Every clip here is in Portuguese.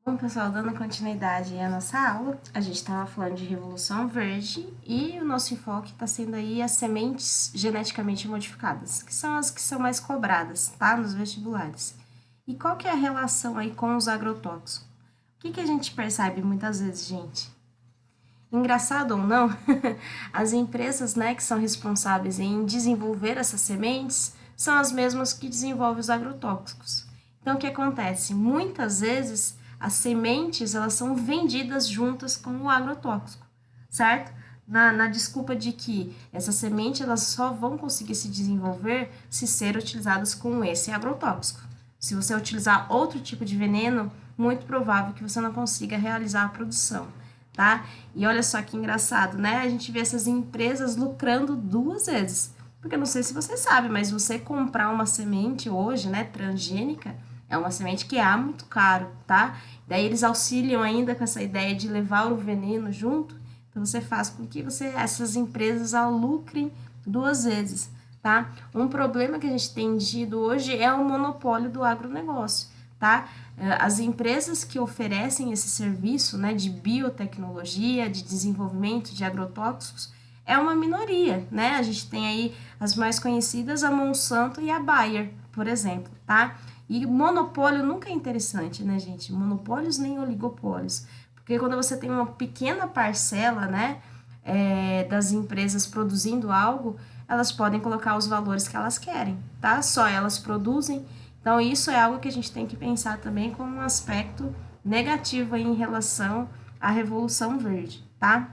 Bom, pessoal, dando continuidade à nossa aula, a gente estava falando de Revolução Verde e o nosso enfoque está sendo aí as sementes geneticamente modificadas, que são as que são mais cobradas, tá, nos vestibulares. E qual que é a relação aí com os agrotóxicos? O que a gente percebe muitas vezes, gente? Engraçado ou não, as empresas, né, que são responsáveis em desenvolver essas sementes são as mesmas que desenvolvem os agrotóxicos. Então, o que acontece? Muitas vezes, as sementes, elas são vendidas juntas com o agrotóxico, certo? Na desculpa de que essas sementes, elas só vão conseguir se desenvolver se serem utilizadas com esse agrotóxico. Se você utilizar outro tipo de veneno, muito provável que você não consiga realizar a produção, tá? E olha só que engraçado, né? A gente vê essas empresas lucrando duas vezes. Porque eu não sei se você sabe, mas você comprar uma semente hoje, né, transgênica, é uma semente que é muito caro, tá? Daí eles auxiliam ainda com essa ideia de levar o veneno junto. Então você faz com que essas empresas lucrem duas vezes, tá? Um problema que a gente tem tido hoje é o monopólio do agronegócio, tá? As empresas que oferecem esse serviço, né, de biotecnologia, de desenvolvimento de agrotóxicos, é uma minoria, né? A gente tem aí as mais conhecidas, a Monsanto e a Bayer, por exemplo, tá? E monopólio nunca é interessante, né, gente? Monopólios nem oligopólios. Porque quando você tem uma pequena parcela, né, das empresas produzindo algo, elas podem colocar os valores que elas querem, tá? Só elas produzem. Então, isso é algo que a gente tem que pensar também como um aspecto negativo aí em relação à Revolução Verde, tá?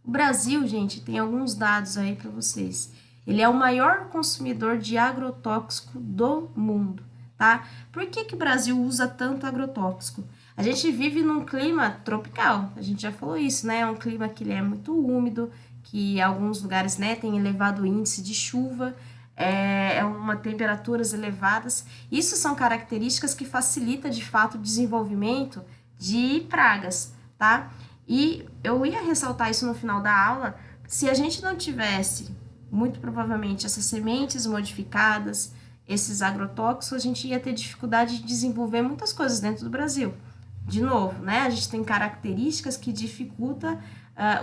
O Brasil, gente, tem alguns dados aí para vocês. Ele é o maior consumidor de agrotóxico do mundo, tá? Por que o Brasil usa tanto agrotóxico? A gente vive num clima tropical, a gente já falou isso, né? É um clima que ele é muito úmido, que em alguns lugares, né, tem elevado índice de chuva, uma temperaturas elevadas. Isso são características que facilitam, de fato, o desenvolvimento de pragas, tá? E eu ia ressaltar isso no final da aula, se a gente não tivesse, muito provavelmente, essas sementes modificadas, esses agrotóxicos, a gente ia ter dificuldade de desenvolver muitas coisas dentro do Brasil. De novo, né? A gente tem características que dificultam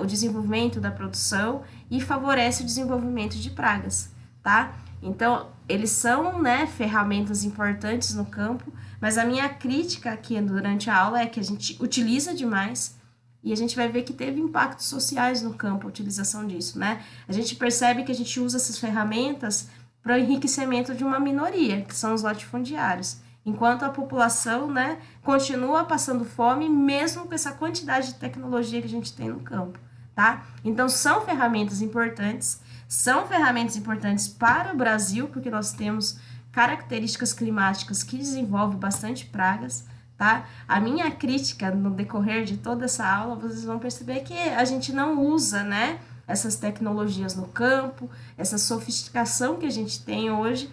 o desenvolvimento da produção e favorece o desenvolvimento de pragas, tá? Então, eles são, né, ferramentas importantes no campo, mas a minha crítica aqui durante a aula é que a gente utiliza demais e a gente vai ver que teve impactos sociais no campo a utilização disso, né? A gente percebe que a gente usa essas ferramentas para o enriquecimento de uma minoria, que são os latifundiários, enquanto a população, né, continua passando fome, mesmo com essa quantidade de tecnologia que a gente tem no campo, tá? Então, são ferramentas importantes para o Brasil, porque nós temos características climáticas que desenvolvem bastante pragas, tá? A minha crítica no decorrer de toda essa aula, vocês vão perceber que a gente não usa, né, essas tecnologias no campo, essa sofisticação que a gente tem hoje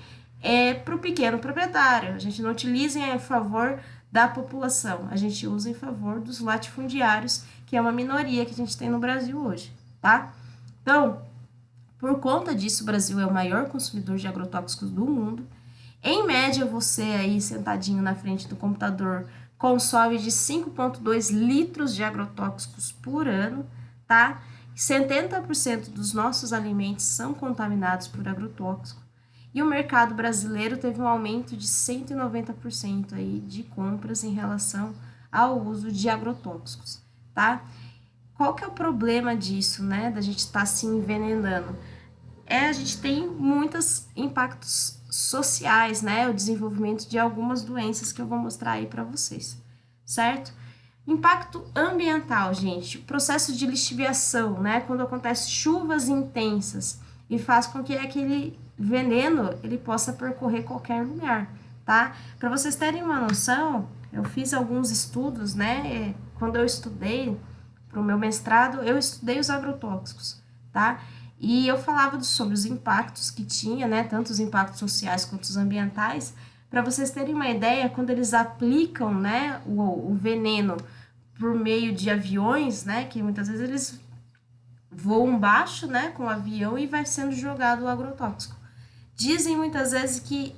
para o pequeno proprietário. A gente não utiliza em favor da população, a gente usa em favor dos latifundiários, que é uma minoria que a gente tem no Brasil hoje, tá? Então, por conta disso, o Brasil é o maior consumidor de agrotóxicos do mundo. Em média, você aí sentadinho na frente do computador consome de 5,2 litros de agrotóxicos por ano, tá? 70% dos nossos alimentos são contaminados por agrotóxico. E o mercado brasileiro teve um aumento de 190% aí de compras em relação ao uso de agrotóxicos, tá? Qual que é o problema disso, né? Da gente estar se envenenando? A gente tem muitos impactos sociais, né? O desenvolvimento de algumas doenças que eu vou mostrar aí para vocês, certo? Impacto ambiental, gente. O processo de lixiviação, né? Quando acontece chuvas intensas e faz com que aquele veneno ele possa percorrer qualquer lugar, tá? Para vocês terem uma noção, eu fiz alguns estudos, né? Quando eu estudei para o meu mestrado, eu estudei os agrotóxicos, tá? E eu falava sobre os impactos que tinha, né? Tanto os impactos sociais quanto os ambientais. Para vocês terem uma ideia, quando eles aplicam, né, o veneno por meio de aviões, né? Que muitas vezes eles voam baixo, né, com o avião e vai sendo jogado o agrotóxico. Dizem muitas vezes que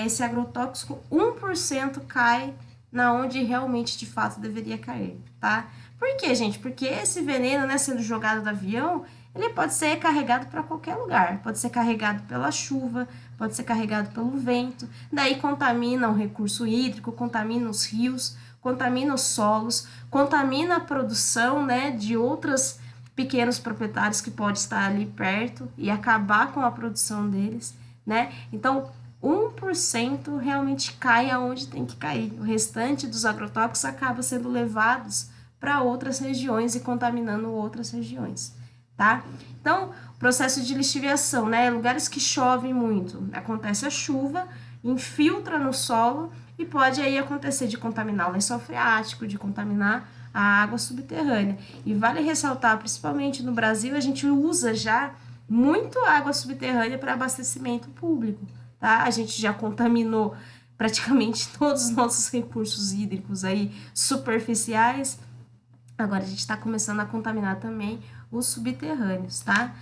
esse agrotóxico, 1% cai na onde realmente, de fato, deveria cair, tá? Por quê, gente? Porque esse veneno, né, sendo jogado do avião, ele pode ser carregado para qualquer lugar. Pode ser carregado pela chuva, pode ser carregado pelo vento. Daí contamina o recurso hídrico, contamina os rios, contamina os solos, contamina a produção, né, de outros pequenos proprietários que podem estar ali perto e acabar com a produção deles, né? Então, 1% realmente cai aonde tem que cair. O restante dos agrotóxicos acaba sendo levados para outras regiões e contaminando outras regiões, tá? Então, processo de lixiviação, né? Lugares que chovem muito, acontece a chuva, infiltra no solo e pode aí acontecer de contaminar o lençol freático, de contaminar a água subterrânea. E vale ressaltar, principalmente no Brasil, a gente usa já muito água subterrânea para abastecimento público, tá? A gente já contaminou praticamente todos os nossos recursos hídricos aí superficiais. Agora a gente está começando a contaminar também os subterrâneos, tá?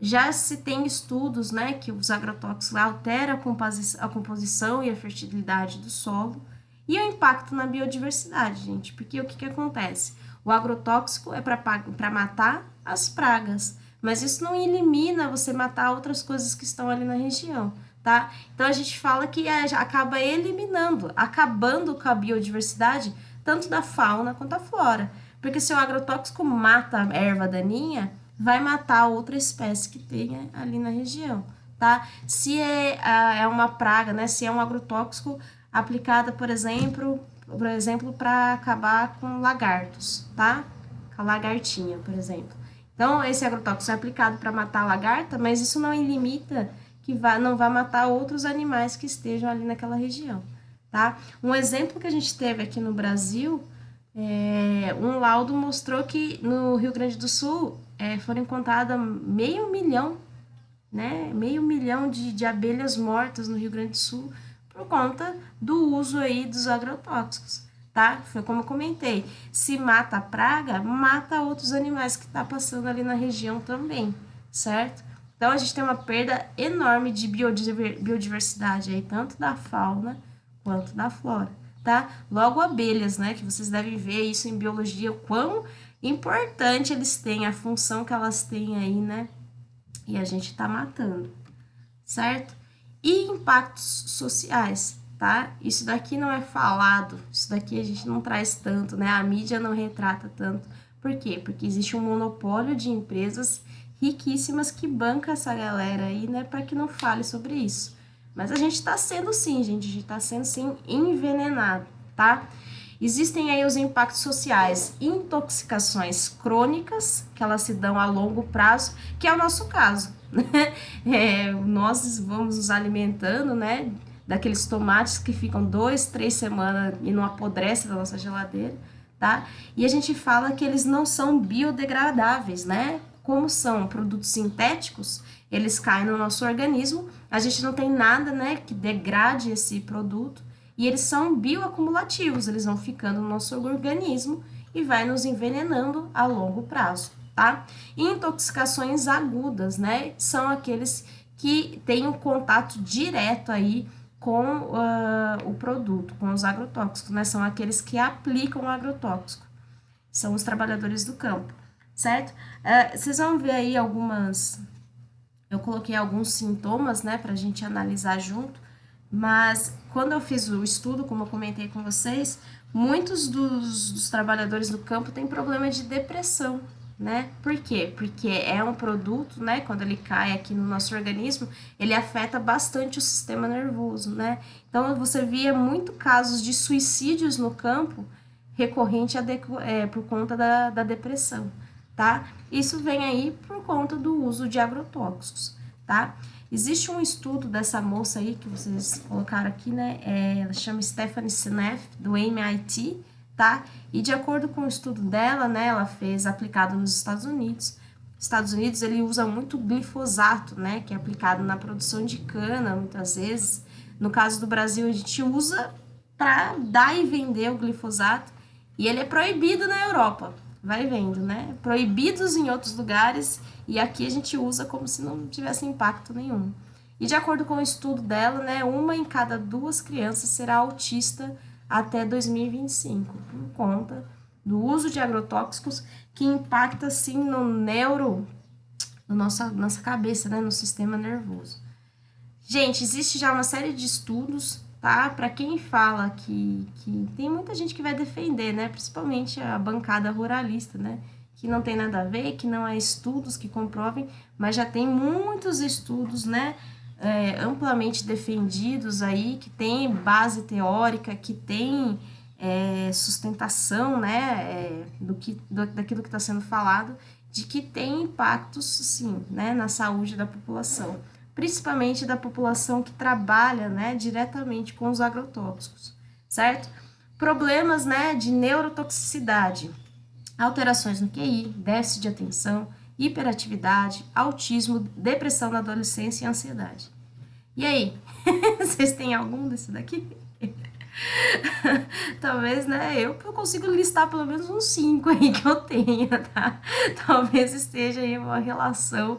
Já se tem estudos, né, que os agrotóxicos alteram a composição e a fertilidade do solo e o impacto na biodiversidade, gente, porque o que acontece? O agrotóxico é para matar as pragas, mas isso não elimina você matar outras coisas que estão ali na região, tá? Então a gente fala que acaba eliminando, acabando com a biodiversidade, tanto da fauna quanto da flora. Porque se o agrotóxico mata a erva daninha, vai matar outra espécie que tenha ali na região, tá? Se é uma praga, né? Se é um agrotóxico aplicado, por exemplo, para acabar com lagartos, tá? Com a lagartinha, por exemplo. Então, esse agrotóxico é aplicado para matar a lagarta, mas isso não limita que não vai matar outros animais que estejam ali naquela região, tá? Um exemplo que a gente teve aqui no Brasil, um laudo mostrou que no Rio Grande do Sul foram encontradas 500.000, né? 500.000 de abelhas mortas no Rio Grande do Sul por conta do uso aí dos agrotóxicos, tá? Foi como eu comentei, se mata a praga, mata outros animais que tá passando ali na região também, certo? Então a gente tem uma perda enorme de biodiversidade aí, tanto da fauna quanto da flora, tá? Logo abelhas, né, que vocês devem ver isso em biologia, o quão importante eles têm, a função que elas têm aí, né? E a gente tá matando, certo? E impactos sociais, tá? Isso daqui não é falado, isso daqui a gente não traz tanto, né? A mídia não retrata tanto. Por quê? Porque existe um monopólio de empresas riquíssimas que banca essa galera aí, né, para que não fale sobre isso. Mas a gente tá sendo sim, gente, a gente tá sendo sim envenenado, tá? Existem aí os impactos sociais, intoxicações crônicas, que elas se dão a longo prazo, que é o nosso caso, né? Nós vamos nos alimentando, né, daqueles tomates que ficam 2, 3 semanas e não apodrecem da nossa geladeira, tá? E a gente fala que eles não são biodegradáveis, né? Como são produtos sintéticos, eles caem no nosso organismo, a gente não tem nada, né, que degrade esse produto, e eles são bioacumulativos, eles vão ficando no nosso organismo e vai nos envenenando a longo prazo, tá? Intoxicações agudas, né, são aqueles que têm um contato direto aí com o produto, com os agrotóxicos, né, são aqueles que aplicam o agrotóxico, são os trabalhadores do campo, certo? Vocês vão ver aí eu coloquei alguns sintomas, né, pra gente analisar junto, mas quando eu fiz o estudo, como eu comentei com vocês, muitos dos trabalhadores do campo têm problema de depressão, né? Por quê? Porque é um produto, né, quando ele cai aqui no nosso organismo, ele afeta bastante o sistema nervoso, né? Então, você via muito casos de suicídios no campo recorrente por conta da depressão, tá? Isso vem aí por conta do uso de agrotóxicos, tá? Existe um estudo dessa moça aí, que vocês colocaram aqui, né? Ela chama Stephanie Seneff, do MIT, tá? E de acordo com o estudo dela, né, ela fez aplicado nos Estados Unidos. Estados Unidos, ele usa muito glifosato, né, que é aplicado na produção de cana, muitas vezes. No caso do Brasil, a gente usa para dar e vender o glifosato, e ele é proibido na Europa. Vai vendo, né? Proibidos em outros lugares, e aqui a gente usa como se não tivesse impacto nenhum. E de acordo com o estudo dela, né, 1 em cada 2 crianças será autista até 2025, por conta do uso de agrotóxicos que impacta, assim, no nossa cabeça, né, no sistema nervoso. Gente, existe já uma série de estudos, tá? Para quem fala que tem muita gente que vai defender, né? Principalmente a bancada ruralista, né? Que não tem nada a ver, que não há estudos que comprovem, mas já tem muitos estudos, né? Amplamente defendidos aí, que tem base teórica, que tem sustentação, né? Daquilo que está sendo falado, de que tem impactos, sim, né? Na saúde da população, principalmente da população que trabalha, né, diretamente com os agrotóxicos, certo? Problemas, né, de neurotoxicidade, alterações no QI, déficit de atenção, hiperatividade, autismo, depressão na adolescência e ansiedade. E aí, vocês têm algum desse daqui? Talvez, né, eu consigo listar pelo menos uns 5 aí que eu tenha, tá? Talvez esteja aí uma relação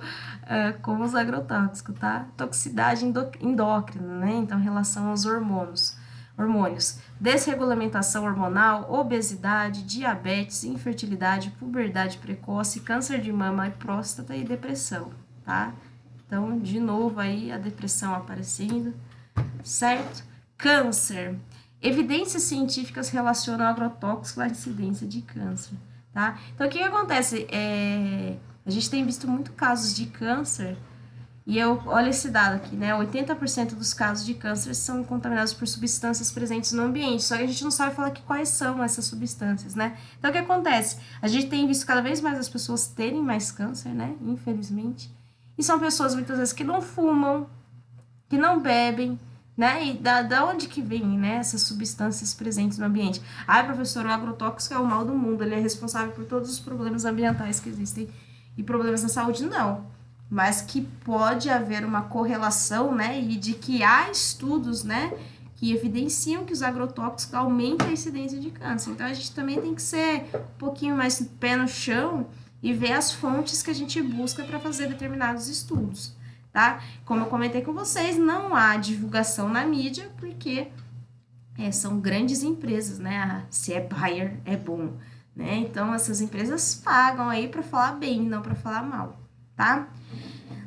com os agrotóxicos, tá? Toxicidade endócrina, né? Então, em relação aos hormônios, desregulamentação hormonal, obesidade, diabetes, infertilidade, puberdade precoce, câncer de mama e próstata e depressão, tá? Então, de novo aí a depressão aparecendo, certo? Câncer. Evidências científicas relacionam agrotóxicos à incidência de câncer, tá? Então, o que acontece? A gente tem visto muito casos de câncer, e olha esse dado aqui, né? 80% dos casos de câncer são contaminados por substâncias presentes no ambiente, só que a gente não sabe falar quais são essas substâncias, né? Então, o que acontece? A gente tem visto cada vez mais as pessoas terem mais câncer, né? Infelizmente. E são pessoas, muitas vezes, que não fumam, que não bebem, né? E da onde que vem, né, essas substâncias presentes no ambiente? Ah, professor, o agrotóxico é o mal do mundo, ele é responsável por todos os problemas ambientais que existem e problemas na saúde, não. Mas que pode haver uma correlação, né, e de que há estudos, né, que evidenciam que os agrotóxicos aumentam a incidência de câncer. Então, a gente também tem que ser um pouquinho mais pé no chão e ver as fontes que a gente busca para fazer determinados estudos, tá? Como eu comentei com vocês, não há divulgação na mídia, porque são grandes empresas, né? Se é Bayer, é bom, né? Então, essas empresas pagam aí para falar bem, não para falar mal, tá?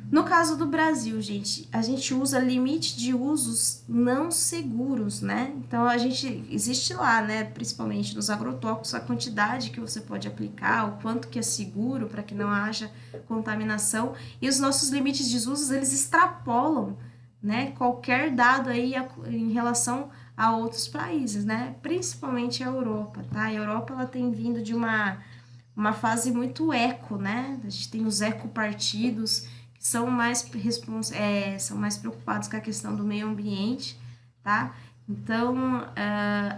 No caso do Brasil, gente, a gente usa limite de usos não seguros, né? Então, existe lá, né, principalmente nos agrotóxicos, a quantidade que você pode aplicar, o quanto que é seguro para que não haja contaminação, e os nossos limites de usos, eles extrapolam, né, qualquer dado aí em relação a outros países, né? Principalmente a Europa, tá? A Europa, ela tem vindo de uma fase muito eco, né? A gente tem os ecopartidos, são mais preocupados com a questão do meio ambiente, tá? Então,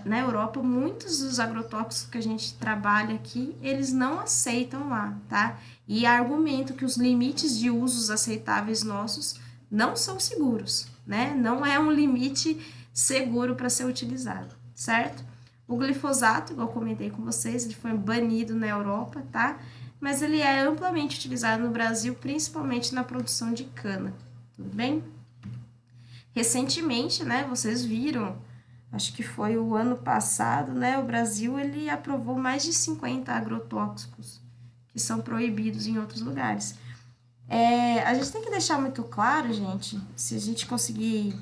na Europa, muitos dos agrotóxicos que a gente trabalha aqui, eles não aceitam lá, tá? E argumento que os limites de usos aceitáveis nossos não são seguros, né? Não é um limite seguro para ser utilizado, certo? O glifosato, igual eu comentei com vocês, ele foi banido na Europa, tá? Mas ele é amplamente utilizado no Brasil, principalmente na produção de cana, tudo bem? Recentemente, né, vocês viram, acho que foi o ano passado, né, o Brasil, ele aprovou mais de 50 agrotóxicos, que são proibidos em outros lugares. A gente tem que deixar muito claro, gente, se a gente conseguir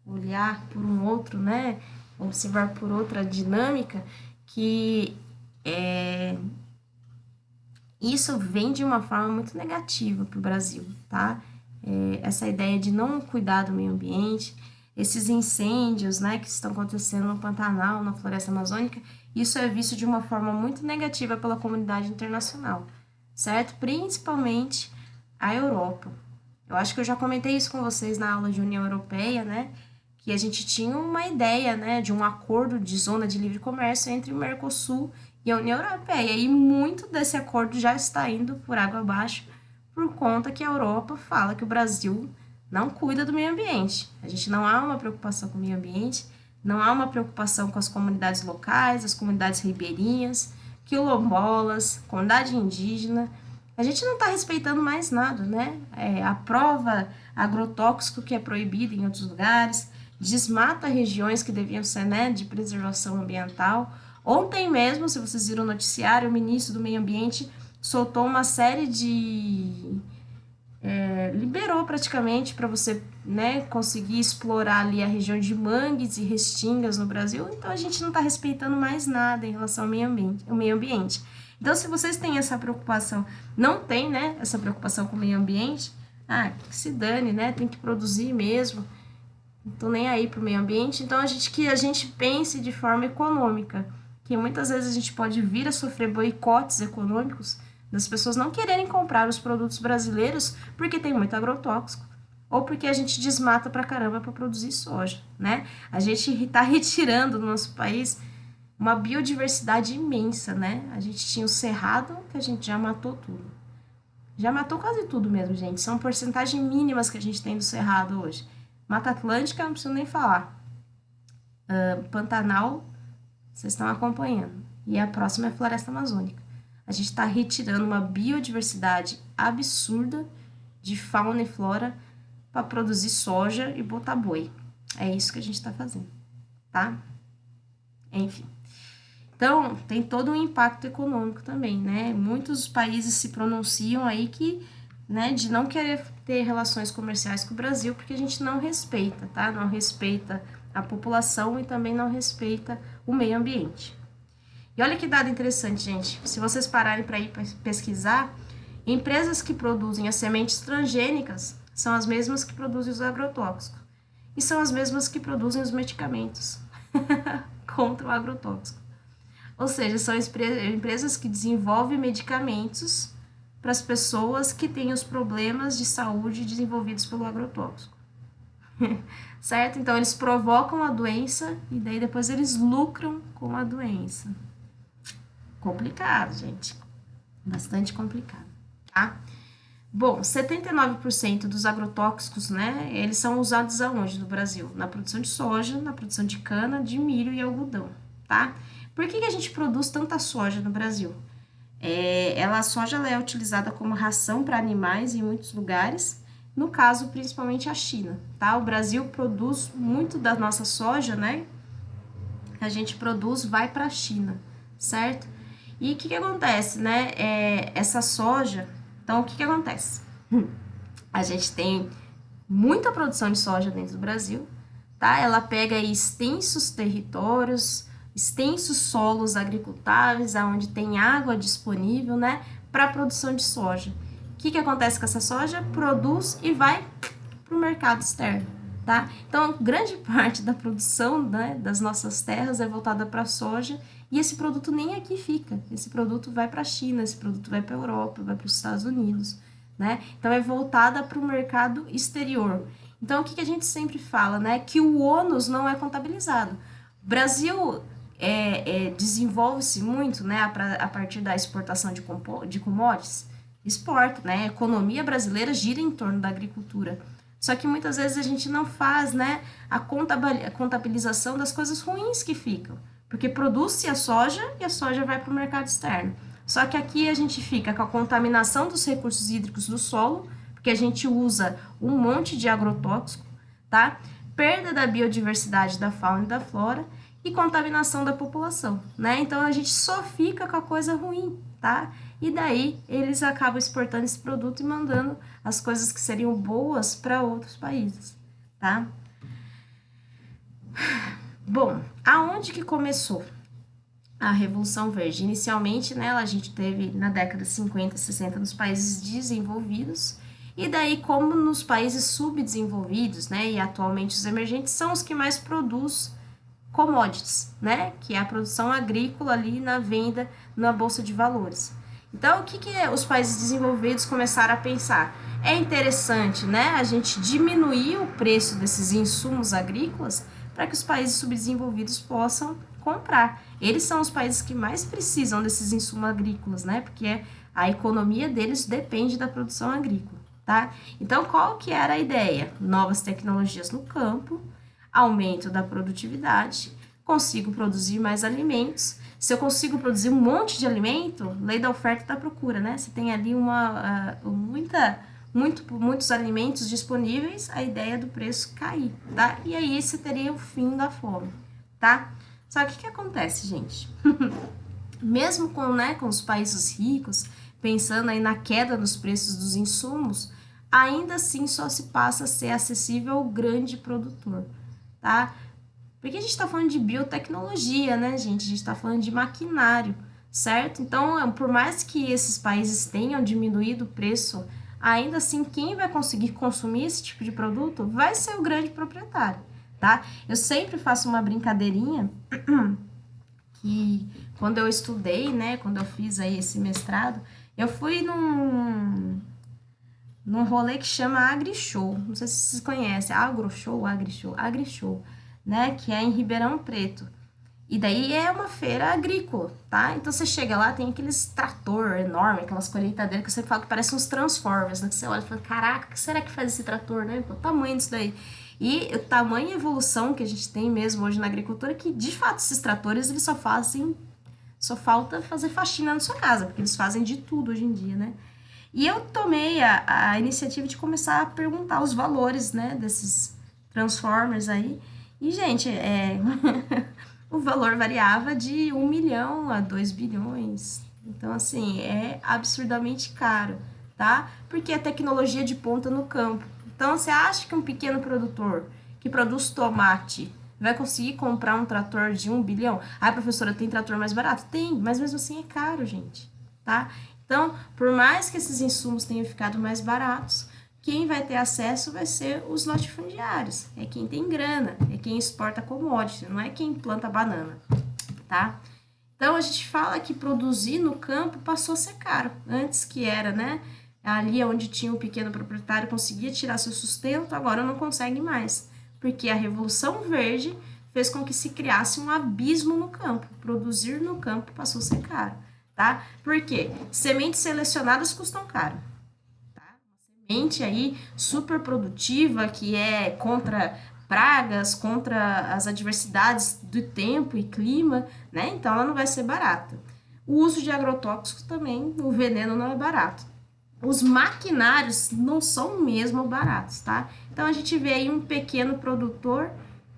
olhar por um outro, né, observar por outra dinâmica, que isso vem de uma forma muito negativa para o Brasil, tá? Essa ideia de não cuidar do meio ambiente, esses incêndios, né, que estão acontecendo no Pantanal, na floresta amazônica, isso é visto de uma forma muito negativa pela comunidade internacional, certo? Principalmente a Europa. Eu acho que eu já comentei isso com vocês na aula de União Europeia, né, que a gente tinha uma ideia, né, de um acordo de zona de livre comércio entre o Mercosul e a União Europeia, e muito desse acordo já está indo por água abaixo por conta que a Europa fala que o Brasil não cuida do meio ambiente. A gente não há uma preocupação com o meio ambiente, não há uma preocupação com as comunidades locais, as comunidades ribeirinhas, quilombolas, comunidade indígena. A gente não está respeitando mais nada, né? Aprova agrotóxico que é proibido em outros lugares, desmata regiões que deviam ser, né, de preservação ambiental. Ontem mesmo, se vocês viram o noticiário, o ministro do Meio Ambiente soltou uma série de... liberou praticamente para você, né, conseguir explorar ali a região de mangues e restingas no Brasil. Então, a gente não está respeitando mais nada em relação ao meio ambiente. Então, se vocês têm essa preocupação, não tem, né, essa preocupação com o meio ambiente, que se dane, né, tem que produzir mesmo, não tô nem aí pro meio ambiente. Então, que a gente pense de forma econômica, que muitas vezes a gente pode vir a sofrer boicotes econômicos das pessoas não quererem comprar os produtos brasileiros porque tem muito agrotóxico, ou porque a gente desmata pra caramba para produzir soja, né? A gente está retirando do nosso país uma biodiversidade imensa, né? A gente tinha o cerrado, que a gente já matou tudo. Já matou quase tudo mesmo, gente. São porcentagens mínimas que a gente tem do cerrado hoje. Mata Atlântica, não preciso nem falar. Pantanal, vocês estão acompanhando. E a próxima é a Floresta Amazônica. A gente está retirando uma biodiversidade absurda de fauna e flora para produzir soja e botar boi. É isso que a gente está fazendo, tá? Enfim. Então, tem todo um impacto econômico também, né? Muitos países se pronunciam aí que, né, de não querer ter relações comerciais com o Brasil, porque a gente não respeita, tá? Não respeita a população e também não respeita o meio ambiente. E olha que dado interessante, gente. Se vocês pararem para ir pesquisar, empresas que produzem as sementes transgênicas são as mesmas que produzem os agrotóxicos. E são as mesmas que produzem os medicamentos contra o agrotóxico. Ou seja, são empresas que desenvolvem medicamentos para as pessoas que têm os problemas de saúde desenvolvidos pelo agrotóxico. Certo? Então, eles provocam a doença e daí depois eles lucram com a doença. Complicado, gente. Bastante complicado, tá? Bom, 79% dos agrotóxicos, né, eles são usados aonde no Brasil? Na produção de soja, na produção de cana, de milho e algodão, tá? Por que a gente produz tanta soja no Brasil? A soja ela é utilizada como ração para animais em muitos lugares, no caso, principalmente a China, tá? O Brasil produz muito da nossa soja, né? A gente produz, vai para a China, certo? E o que acontece, né? Essa soja, então, o que acontece? A gente tem muita produção de soja dentro do Brasil, tá? Ela pega aí extensos territórios, extensos solos agricultáveis, onde tem água disponível, né, para a produção de soja. O que acontece com essa soja? Produz e vai para o mercado externo, tá? Então, grande parte da produção, né, das nossas terras é voltada para a soja e esse produto nem aqui fica. Esse produto vai para a China, esse produto vai para a Europa, vai para os Estados Unidos, né? Então, é voltada para o mercado exterior. Então, o que a gente sempre fala, né? Que o ônus não é contabilizado. O Brasil desenvolve-se muito, né, a partir da exportação de commodities, exporta, né, a economia brasileira gira em torno da agricultura. Só que muitas vezes a gente não faz, né, a contabilização das coisas ruins que ficam, porque produz-se a soja e a soja vai para o mercado externo. Só que aqui a gente fica com a contaminação dos recursos hídricos do solo, porque a gente usa um monte de agrotóxico, tá? Perda da biodiversidade da fauna e da flora, e contaminação da população, né? Então, a gente só fica com a coisa ruim, tá? E daí, eles acabam exportando esse produto e mandando as coisas que seriam boas para outros países, tá? Bom, aonde que começou a Revolução Verde? Inicialmente, né, a gente teve na década de 50, 60 nos países desenvolvidos, e daí, como nos países subdesenvolvidos, né, e atualmente os emergentes são os que mais produzem commodities, né, que é a produção agrícola ali na venda na bolsa de valores. Então, o que os países desenvolvidos começaram a pensar? É interessante, né, a gente diminuir o preço desses insumos agrícolas para que os países subdesenvolvidos possam comprar. Eles são os países que mais precisam desses insumos agrícolas, né, porque a economia deles depende da produção agrícola, tá? Então, qual que era a ideia? Novas tecnologias no campo, aumento da produtividade, consigo produzir mais alimentos. Se eu consigo produzir um monte de alimento, lei da oferta e da procura, né? Você tem ali muitos alimentos disponíveis, a ideia do preço cair, tá? E aí você teria o fim da fome, tá? Só que o que acontece, gente? Mesmo com os países ricos, pensando aí na queda nos preços dos insumos, ainda assim só se passa a ser acessível ao grande produtor, tá? Porque a gente está falando de biotecnologia, né, gente? A gente está falando de maquinário, certo? Então, por mais que esses países tenham diminuído o preço, ainda assim, quem vai conseguir consumir esse tipo de produto vai ser o grande proprietário, tá? Eu sempre faço uma brincadeirinha que quando eu estudei, né, quando eu fiz aí esse mestrado, eu fui num rolê que chama AgriShow. Não sei se vocês conhecem, AgroShow, AgriShow, AgriShow, né, que é em Ribeirão Preto. E daí é uma feira agrícola, tá? Então você chega lá, tem aqueles trator enorme, aquelas colheitadeiras que você fala que parecem uns Transformers, né? Que você olha e fala, caraca, o que será que faz esse trator, né? O tamanho disso daí. E o tamanho e evolução que a gente tem mesmo hoje na agricultura, que de fato esses tratores, eles só falta fazer faxina na sua casa, porque eles fazem de tudo hoje em dia, né? E eu tomei a iniciativa de começar a perguntar os valores, né, desses Transformers aí. E, gente, o valor variava de 1 milhão a 2 bilhões. Então, assim, é absurdamente caro, tá? Porque é tecnologia de ponta no campo. Então, você acha que um pequeno produtor que produz tomate vai conseguir comprar um trator de 1 bilhão? Ah, professora, tem trator mais barato? Tem, mas mesmo assim é caro, gente, tá? Então, por mais que esses insumos tenham ficado mais baratos, quem vai ter acesso vai ser os latifundiários. É quem tem grana, é quem exporta commodity, não é quem planta banana, tá? Então, a gente fala que produzir no campo passou a ser caro. Antes que era, né? Ali onde tinha um pequeno proprietário conseguia tirar seu sustento, agora não consegue mais. Porque a Revolução Verde fez com que se criasse um abismo no campo. Produzir no campo passou a ser caro, tá? Por quê? Sementes selecionadas custam caro. Semente aí super produtiva, que é contra pragas, contra as adversidades do tempo e clima, né? Então ela não vai ser barata. O uso de agrotóxicos também, o veneno não é barato. Os maquinários não são mesmo baratos, tá? Então a gente vê aí um pequeno produtor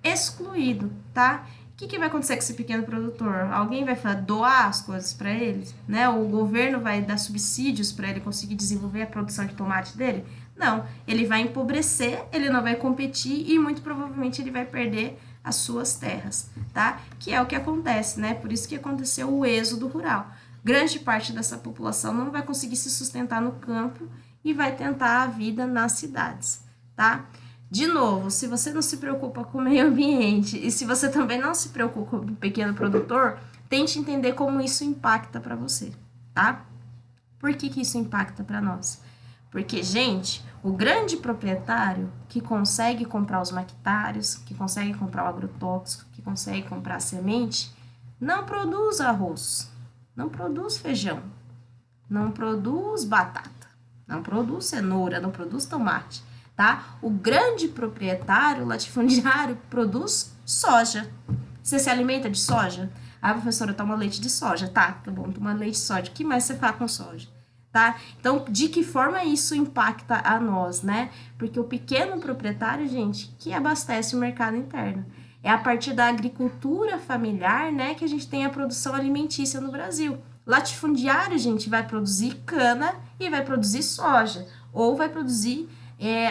excluído, tá? O que vai acontecer com esse pequeno produtor? Alguém vai doar as coisas para ele, né? O governo vai dar subsídios para ele conseguir desenvolver a produção de tomate dele? Não, ele vai empobrecer, ele não vai competir e muito provavelmente ele vai perder as suas terras, tá? Que é o que acontece, né? Por isso que aconteceu o êxodo rural. Grande parte dessa população não vai conseguir se sustentar no campo e vai tentar a vida nas cidades, tá? De novo, se você não se preocupa com o meio ambiente e se você também não se preocupa com o pequeno produtor, tente entender como isso impacta para você, tá? Por que isso impacta para nós? Porque, gente, o grande proprietário que consegue comprar os maquinários, que consegue comprar o agrotóxico, que consegue comprar a semente, não produz arroz, não produz feijão, não produz batata, não produz cenoura, não produz tomate, tá? O grande proprietário, latifundiário, produz soja. Você se alimenta de soja? Ah, professora, toma leite de soja. Tá bom, toma leite de soja. O que mais você faz com soja? Tá? Então, de que forma isso impacta a nós, né? Porque o pequeno proprietário, gente, que abastece o mercado interno. É a partir da agricultura familiar, né, que a gente tem a produção alimentícia no Brasil. Latifundiário, gente, vai produzir cana e vai produzir soja, ou vai produzir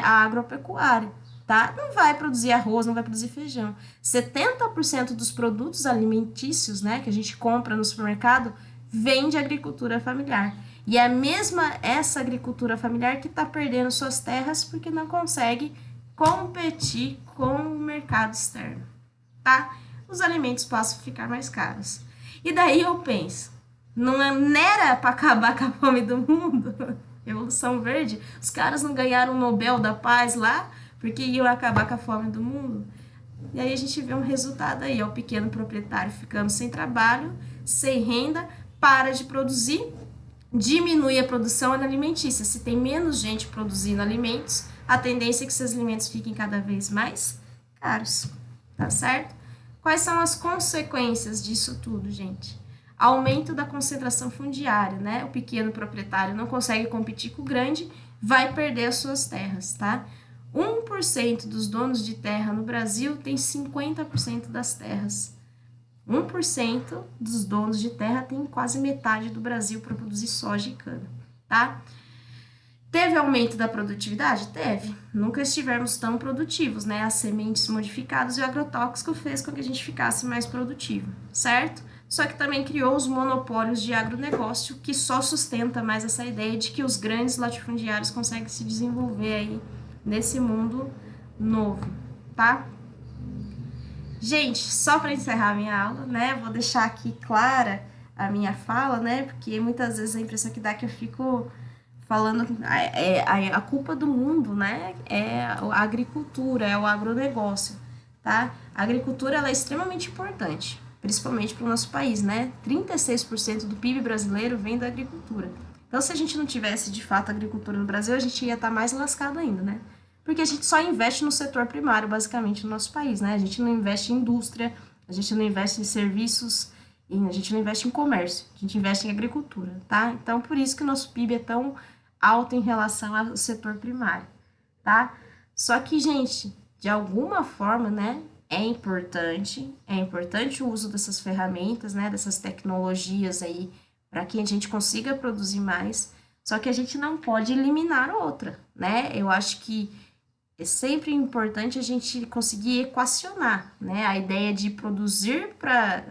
a agropecuária, tá? Não vai produzir arroz, não vai produzir feijão. 70% dos produtos alimentícios, né, que a gente compra no supermercado, vem de agricultura familiar. E é mesma essa agricultura familiar que está perdendo suas terras porque não consegue competir com o mercado externo, tá? Os alimentos passam a ficar mais caros. E daí eu penso, não era para acabar com a fome do mundo? Revolução Verde, os caras não ganharam o Nobel da Paz lá porque iam acabar com a fome do mundo? E aí a gente vê um resultado aí, ó, o pequeno proprietário ficando sem trabalho, sem renda, para de produzir, diminui a produção alimentícia. Se tem menos gente produzindo alimentos, a tendência é que esses alimentos fiquem cada vez mais caros, tá certo? Quais são as consequências disso tudo, gente? Aumento da concentração fundiária, né? O pequeno proprietário não consegue competir com o grande, vai perder as suas terras, tá? 1% dos donos de terra no Brasil tem 50% das terras. 1% dos donos de terra tem quase metade do Brasil para produzir soja e cana, tá? Teve aumento da produtividade? Teve. Nunca estivemos tão produtivos, né? As sementes modificadas e o agrotóxico fez com que a gente ficasse mais produtivo, certo? Só que também criou os monopólios de agronegócio, que só sustenta mais essa ideia de que os grandes latifundiários conseguem se desenvolver aí nesse mundo novo, tá? Gente, só para encerrar minha aula, né? Vou deixar aqui clara a minha fala, né? Porque muitas vezes a impressão que dá é que eu fico falando a culpa do mundo, né? É a agricultura, é o agronegócio, tá? A agricultura ela é extremamente importante, principalmente para o nosso país, né? 36% do PIB brasileiro vem da agricultura. Então, se a gente não tivesse de fato agricultura no Brasil, a gente ia estar mais lascado ainda, né? Porque a gente só investe no setor primário, basicamente, no nosso país, né? A gente não investe em indústria, a gente não investe em serviços, a gente não investe em comércio, a gente investe em agricultura, tá? Então, por isso que o nosso PIB é tão alto em relação ao setor primário, tá? Só que, gente, de alguma forma, né, é importante o uso dessas ferramentas, né, dessas tecnologias aí, para que a gente consiga produzir mais, só que a gente não pode eliminar outra, né? Eu acho que é sempre importante a gente conseguir equacionar, né, a ideia de produzir para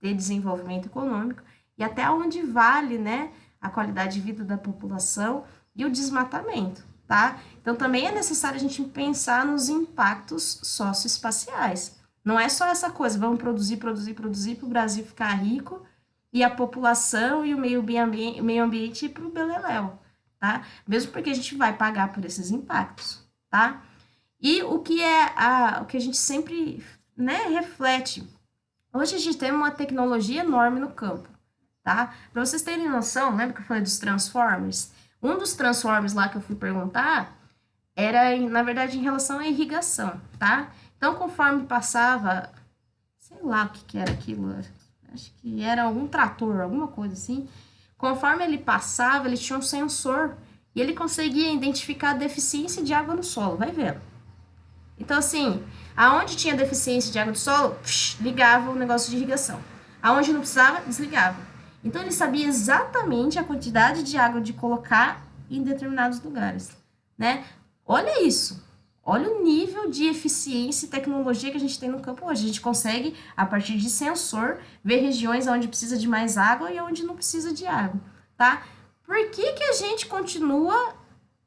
ter desenvolvimento econômico e até onde vale, né, a qualidade de vida da população e o desmatamento, tá? Então, também é necessário a gente pensar nos impactos socioespaciais. Não é só essa coisa, vamos produzir para o Brasil ficar rico e a população e o meio ambiente ir para o beleléu, tá? Mesmo porque a gente vai pagar por esses impactos, tá? E o que o que a gente sempre, né, reflete. Hoje a gente tem uma tecnologia enorme no campo, tá? Para vocês terem noção, lembra que eu falei dos Transformers? Um dos Transformers lá que eu fui perguntar era, na verdade, em relação à irrigação, tá? Então, conforme passava, sei lá o que era aquilo, acho que era algum trator, alguma coisa assim. Conforme ele passava, ele tinha um sensor e ele conseguia identificar a deficiência de água no solo, vai vendo. Então, assim, aonde tinha deficiência de água do solo, ligava o negócio de irrigação. Aonde não precisava, desligava. Então, ele sabia exatamente a quantidade de água de colocar em determinados lugares, né? Olha isso. Olha o nível de eficiência e tecnologia que a gente tem no campo hoje. A gente consegue, a partir de sensor, ver regiões onde precisa de mais água e onde não precisa de água, tá? Por que que a gente continua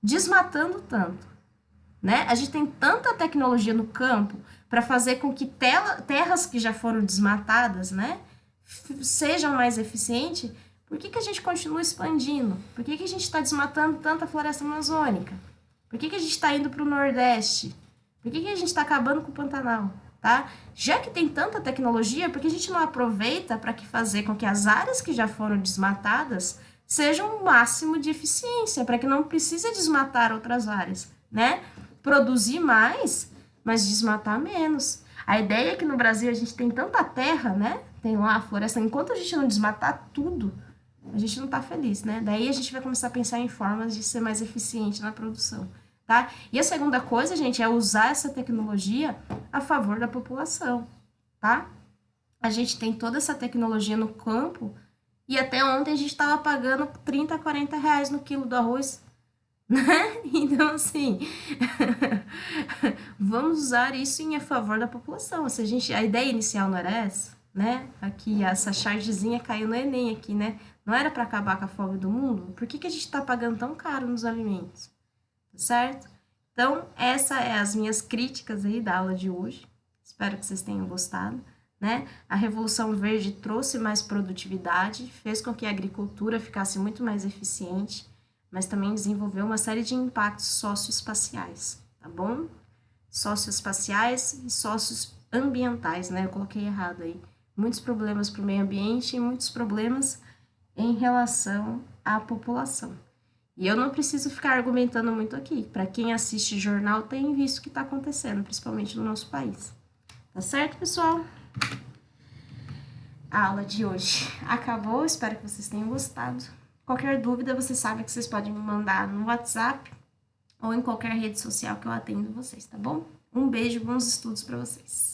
desmatando tanto? Né? A gente tem tanta tecnologia no campo para fazer com que terras que já foram desmatadas, né, sejam mais eficientes. Por que que a gente continua expandindo? Por que que a gente está desmatando tanta floresta amazônica? Por que que a gente está indo para o Nordeste? Por que que a gente está acabando com o Pantanal? Tá? Já que tem tanta tecnologia, por que a gente não aproveita para fazer com que as áreas que já foram desmatadas sejam o máximo de eficiência, para que não precise desmatar outras áreas, né? Produzir mais, mas desmatar menos. A ideia é que no Brasil a gente tem tanta terra, né? Tem lá a floresta. Enquanto a gente não desmatar tudo, a gente não tá feliz, né? Daí a gente vai começar a pensar em formas de ser mais eficiente na produção, tá? E a segunda coisa, gente, é usar essa tecnologia a favor da população, tá? A gente tem toda essa tecnologia no campo e até ontem a gente estava pagando 30, 40 reais no quilo do arroz, né? Então, assim, vamos usar isso em a favor da população. Se a ideia inicial não era essa, né? Aqui, essa chargezinha caiu no Enem aqui, né? Não era para acabar com a fome do mundo? Por que que a gente está pagando tão caro nos alimentos? Tá certo? Então, essa é as minhas críticas aí da aula de hoje. Espero que vocês tenham gostado, né? A Revolução Verde trouxe mais produtividade, fez com que a agricultura ficasse muito mais eficiente, mas também desenvolveu uma série de impactos socioespaciais, tá bom? Socioespaciais e socioambientais, né? Eu coloquei errado aí. Muitos problemas para o meio ambiente e muitos problemas em relação à população. E eu não preciso ficar argumentando muito aqui. Para quem assiste jornal tem visto o que está acontecendo, principalmente no nosso país. Tá certo, pessoal? A aula de hoje acabou. Espero que vocês tenham gostado. Qualquer dúvida, você sabe que vocês podem me mandar no WhatsApp ou em qualquer rede social que eu atendo vocês, tá bom? Um beijo, bons estudos para vocês.